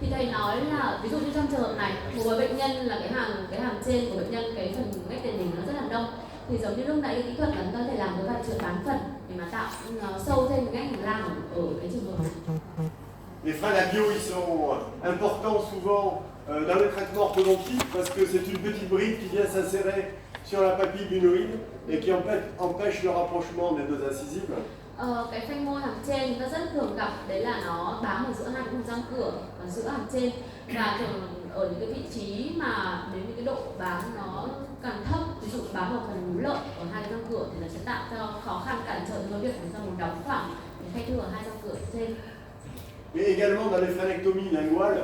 Thì thầy nói là ví dụ như trong trường hợp này, một với bệnh nhân là cái hàm trên của bệnh nhân, cái phần ngách tiền đình nó rất là đông. Thì giống như lúc nãy cái kỹ thuật là chúng ta có thể làm cái vạt trượt bán phần để mà tạo sâu thêm cái ngách hành lang ở cái trường hợp này. Les freins labiaux, ils sont importants souvent dans le traitement orthodontique parce que c'est une petite bride qui vient s'insérer sur la papille bunoïde et qui empêche le rapprochement des deux incisives. Cái phanh môi hàm trên chúng ta rất thường gặp, đấy là nó bám ở giữa hai cái vùng răng cửa và giữa hàm trên, và thường ở những cái vị trí mà đến những cái độ bám nó càng thấp, ví dụ bám vào phần núi lợi ở hai cái răng cửa thì nó sẽ tạo cho khó khăn cản trở cho việc chúng ta muốn đóng khoảng để khe thưa ở hai răng cửa trên. Mais également dans les phrénectomies linguales.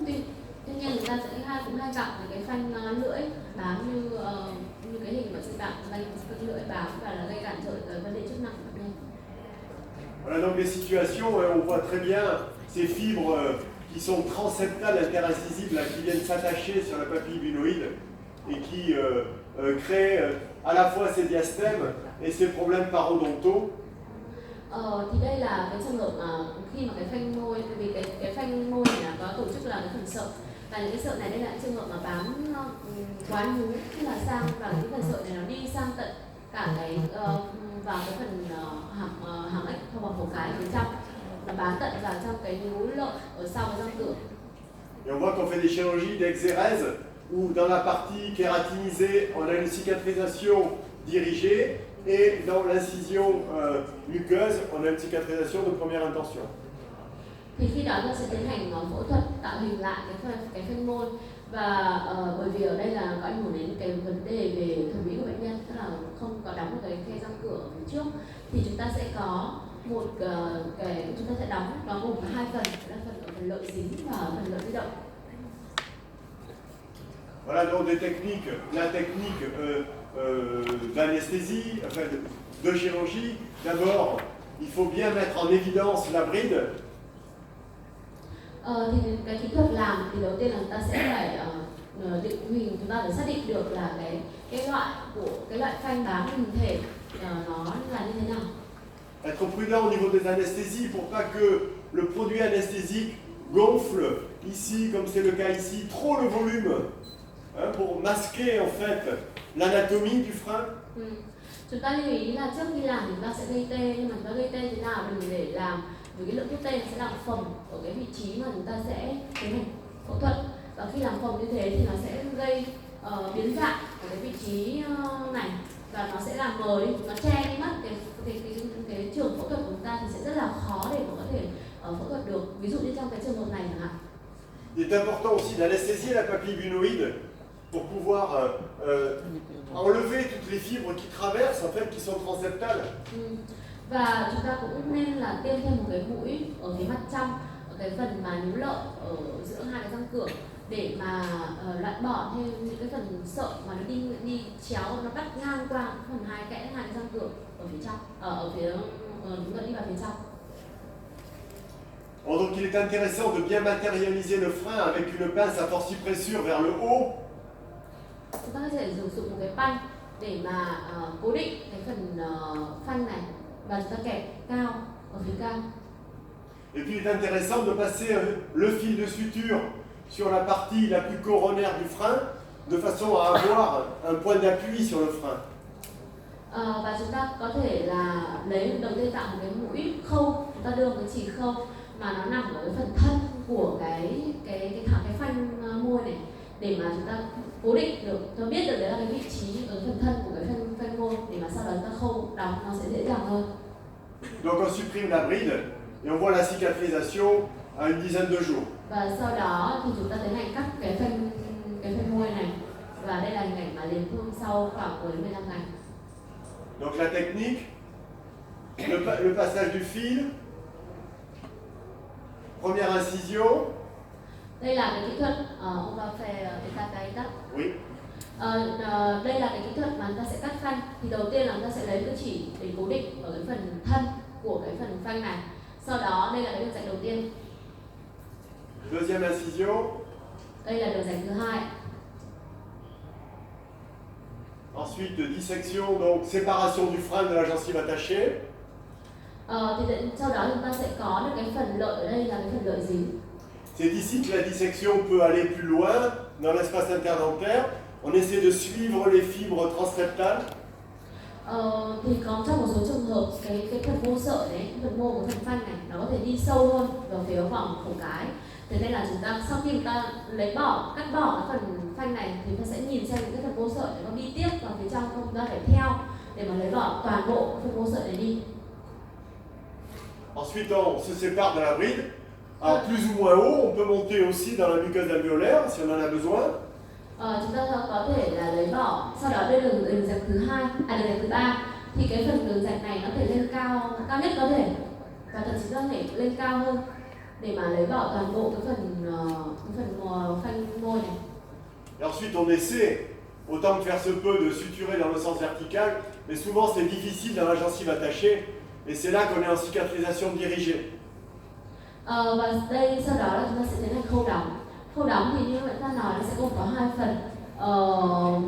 Tuy nhiên chúng ta sẽ cũng hay gặp những cái phanh lưỡi bám như cái hình mà chúng ta phanh lưỡi bám và là gây cản trở tới vấn đề chức năng của bệnh nhân. Voilà donc les situations, on voit très bien ces fibres qui sont transseptales interincisives là, qui viennent s'attacher sur la papille bunoïde et qui créent à la fois ces diastèmes et ces problèmes parodontaux. Thì đây là cái trường hợp mà khi mà cái phanh môi, vì cái phanh môi này là có tổ chức là cái phần sợi, và những cái sợi này đây là trường hợp mà bám quá nhú tức là sang, và cái phần sợi này nó đi sang tận cả cái vào cái phần hàm ếch thông bằng hổ cái ở bên trong, nó bám tận vào trong cái nhú lợi ở sau cái răng cửa. Et on voit qu'on fait des chirurgies d'exérèse où dans la partie kératinisée, on a une cicatrisation dirigée et dans l'incision muqueuse, on a une cicatrisation de première intention. Thì khi đó ta sẽ tiến hành phẫu thuật tạo hình lại cái phanh môi, và bởi vì ở đây là có ảnh hưởng đến cái vấn đề về thẩm mỹ của bệnh nhân, tức là không có đóng cái khe răng cửa ở phía trước, thì chúng ta sẽ có một chúng ta sẽ đóng nó gồm có hai phần, đó là phần ở phần lợi dính và phần lợi di động. Voilà donc des techniques, la technique d'anesthésie, enfin de chirurgie. D'abord, il faut bien mettre en évidence la bride. Thì cái kỹ thuật làm thì đầu tiên là chúng ta sẽ phải định hình, chúng ta phải xác định được là cái loại phanh bám hình thể nó là như thế nào. Être prudent au niveau des anesthésies pour pas que le produit anesthésique gonfle ici, comme c'est le cas ici, trop le volume, hein, pour masquer en fait l'anatomie du frein. Chúng ta lưu ý là trước khi làm thì chúng ta sẽ gây tê, nhưng mà chúng ta gây tê thế nào đừng để làm, với cái lượng thuốc tê sẽ làm phồng ở cái vị trí mà chúng ta sẽ tiến hành phẫu thuật, và khi làm phồng như thế thì nó sẽ gây biến dạng ở cái vị trí này, và nó sẽ làm mờ đi, nó che đi mất cái trường phẫu thuật của chúng ta, thì sẽ rất là khó để mà có thể phẫu thuật được, ví dụ như trong cái trường hợp này chẳng hạn. Il est important aussi d'anesthésier la papille bunoïde pour pouvoir enlever toutes les fibres qui traversent, en fait, qui sont transseptales. Và chúng ta cũng nên là tiêm thêm một cái mũi ở phía mặt trong, ở cái phần mà nhú lợi ở giữa hai cái răng cửa, để mà loại bỏ thêm những cái phần sợi mà nó đi chéo, nó cắt ngang qua phần hai cái răng cửa ở phía trong, ở phía nó đi vào phía trong. Donc il est intéressant de bien matérialiser le frein avec une pince à forcipressure vers le haut. Chúng ta có thể sử dụng một cái banh để mà cố định cái phần phanh này, và chúng ta kẹp cao ở phía cao. Et puis il est intéressant de passer le fil de suture sur la partie la plus coronaire du frein, de façon à avoir un point d'appui sur le frein. Và chúng ta có thể là lấy đầu tiên tạo một cái mũi khâu, chúng ta đưa một cái chỉ khâu mà nó nằm ở cái phần thân của cái phanh môi này, để mà chúng ta cố định được, cho biết được đấy là cái vị trí ở phần thân của cái phanh môi, để mà sau đó chúng ta khâu đóng nó sẽ dễ dàng hơn. Donc on supprime la bride et on voit la cicatrisation à une dizaine de jours. Và sau đó thì chúng ta tiến hành cắt cái phanh môi này, và đây là hình ảnh mà liền thương sau khoảng 10 đến 15 ngày. Donc la technique, le passage du fil, première incision. Đây là cái kỹ thuật on va faire étape. Oui. Đây là cái kỹ thuật mà chúng ta sẽ cắt phanh. Thì đầu tiên là chúng ta sẽ lấy cái chỉ để cố định ở cái phần thân của cái phần phanh này. Sau đó đây là cái đường rạch đầu tiên. Deuxième incision. Đây là đường rạch thứ hai. Ensuite dissection, donc séparation du frein de la gencive attachée. Thì sau đó chúng ta sẽ có được cái phần lợi ở đây là cái phần lợi dính. C'est ici que la dissection peut aller plus loin dans l'espace interdentaire. On essaie de suivre les fibres transseptales. Thì có trong một số trường hợp cái phần mô sợi đấy, cái phần mô của phần phanh này nó có thể đi sâu hơn vào phía vòng cổ cái. Thế nên là chúng ta sau khi chúng ta cắt bỏ cái phần phanh này thì chúng ta sẽ nhìn xem những cái phần mô sợi nó đi tiếp vào phía trong không, chúng ta phải theo để mà lấy bỏ toàn bộ phần mô sợi này đi. Ensuite, on se sépare de la bride. Alors, plus ou moins haut, on peut monter aussi dans la muqueuse alvéolaire si on en a besoin. Chúng ta có thể là lấy bỏ, sau đó lên đường rạch thứ hai, đường rạch thứ ba thì cái phần đường rạch này nó thể lên cao nhất có thể và thậm chí có thể lên cao hơn để mà lấy bỏ toàn bộ cái phần phanh môi này. Et ensuite, on essaie, autant que faire se peut, de suturer dans le sens vertical, mais souvent c'est difficile dans la gencive attachée, et c'est là qu'on est en cicatrisation dirigée. Và đây sau đó là chúng ta sẽ tiến hành khâu đóng. Khâu đóng thì như ta nói nó sẽ gồm có hai phần,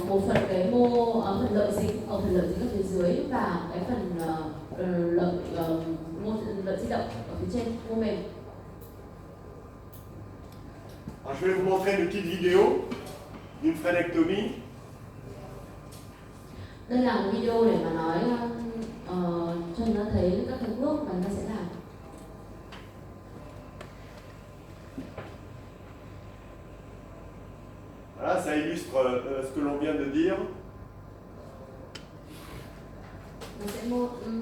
một phần cái phần lợi dính ở phía dưới và cái phần lợi di động ở phía trên mô mềm. Alors, je vais vous montrer une petite vidéo d'une phrénectomie. Đây là một video để mà nói cho chúng ta thấy các cái bước mà chúng ta sẽ làm. Voilà, ça illustre ce que l'on vient de dire. Nó sẽ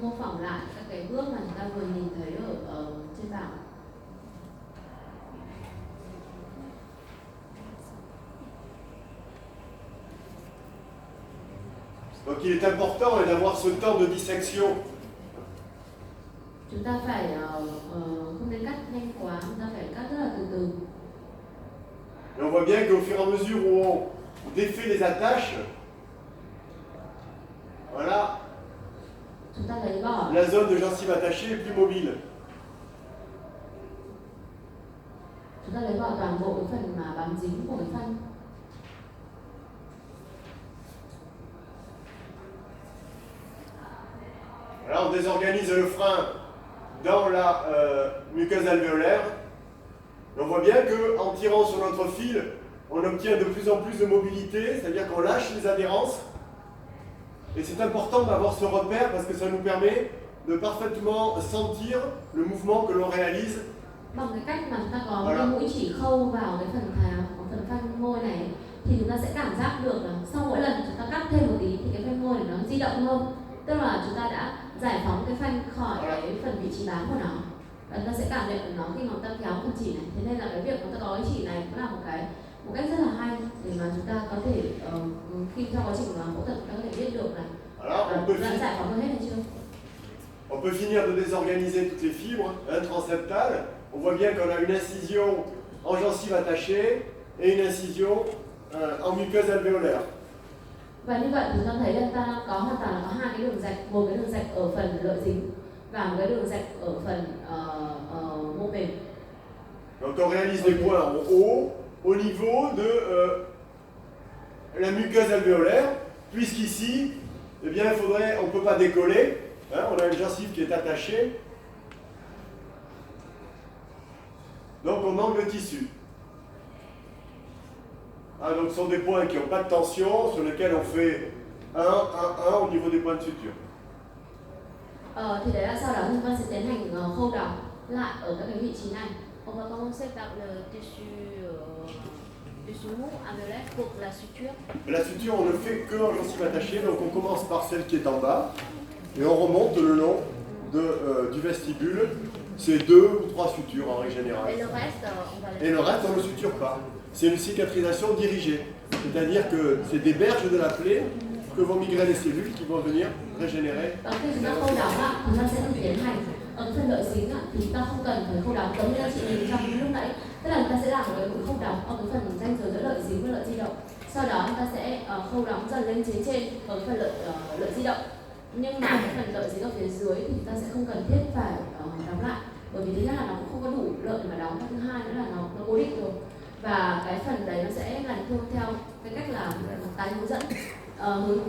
mô phỏng lại các cái bước mà chúng ta vừa nhìn thấy ở trên bảng. Donc il est important d'avoir ce temps de dissection. Chúng ta phải không nên cắt nhanh quá, chúng ta phải cắt rất là từ từ. Et on voit bien qu'au fur et à mesure où on défait les attaches, voilà, Chúng ta lấy bỏ, la zone de gencive attachée est plus mobile. chúng ta lấy bỏ toàn bộ cái phần mà bám dính của cái phanh. Là, on désorganise le frein dans la muqueuse alvéolaire. Et on voit bien qu'en tirant sur notre fil, on obtient de plus en plus de mobilité, c'est-à-dire qu'on lâche les adhérences. Et c'est important d'avoir ce repère parce que ça nous permet de parfaitement sentir le mouvement que l'on réalise. Bằng cái cách mà chúng ta có cái mũi chỉ khâu vào cái phần phanh môi này thì chúng ta sẽ cảm giác được là sau mỗi lần chúng ta cắt thêm một tí thì cái phanh môi này nó di động hơn. Tức là chúng ta đã giải phóng cái phanh khỏi cái phần vị trí bám của nó. Và chúng ta sẽ cảm nhận được nó khi mà chúng ta kéo phần chỉ này. Thế nên là cái việc chúng ta có cái chỉ này cũng là một cách rất là hay để mà chúng ta có thể khi trong quá trình phẫu thuật chúng ta có thể biết được là chúng ta giải phóng được hết hay chưa. On peut finir de désorganiser toutes les fibres transseptales. On voit bien qu'on a une incision en gencive attachée et une incision en muqueuse alvéolaire. Và như vậy thì chúng ta thấy là ta hoàn toàn là có hai cái đường rạch, một cái đường rạch ở phần lợi dính và một cái đường rạch ở phần mô mềm. Donc on réalise des points en haut, au niveau de la muqueuse alvéolaire, puisqu'ici, eh bien, on ne peut pas décoller, hein, on a une gencive qui est attachée, donc on manque le tissu. Ah, donc ce sont des points qui n'ont pas de tension, sur lesquels on fait 1, 1, 1 au niveau des points de suture. Thì đấy là sau đó chúng ta sẽ tiến hành khâu đóng lại ở các cái vị trí này. On va commencer par le tissu mou alvéolaire pour la suture. La suture, on ne fait que en gencive attachée, donc on commence par celle qui est en bas et on remonte le long du vestibule. C'est 2 ou 3 sutures en règle générale. Et le reste, on va Et le reste, on ne le suture pas. C'est une cicatrisation dirigée. C'est-à-dire que c'est des berges de la plaie que vont migrer les cellules qui vont venir régénérer. Và khi chúng ta khâu đóng chúng ta sẽ tiến hành ở phần lợi dính thì chúng ta không cần phải khâu đóng giống như là chị nhìn trong lúc nãy. Tức là chúng ta sẽ làm một cái khâu đóng ở cái phần ranh giới giữa lợi dính và lợi di động. Sau đó chúng ta sẽ khâu đóng dần lên trên ở phần lợi di động. Nhưng mà cái phần lợi dính ở phía dưới thì chúng ta sẽ không cần thiết phải đóng lại, bởi vì thứ nhất là nó cũng không có đủ lợi mà đóng, và thứ hai nữa là nó cố định rồi. Và cái phần đấy nó sẽ làm theo cái cách là tái hướng dẫn, hướng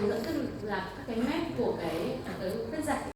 dẫn tức là các cái mép của cái vết rạch.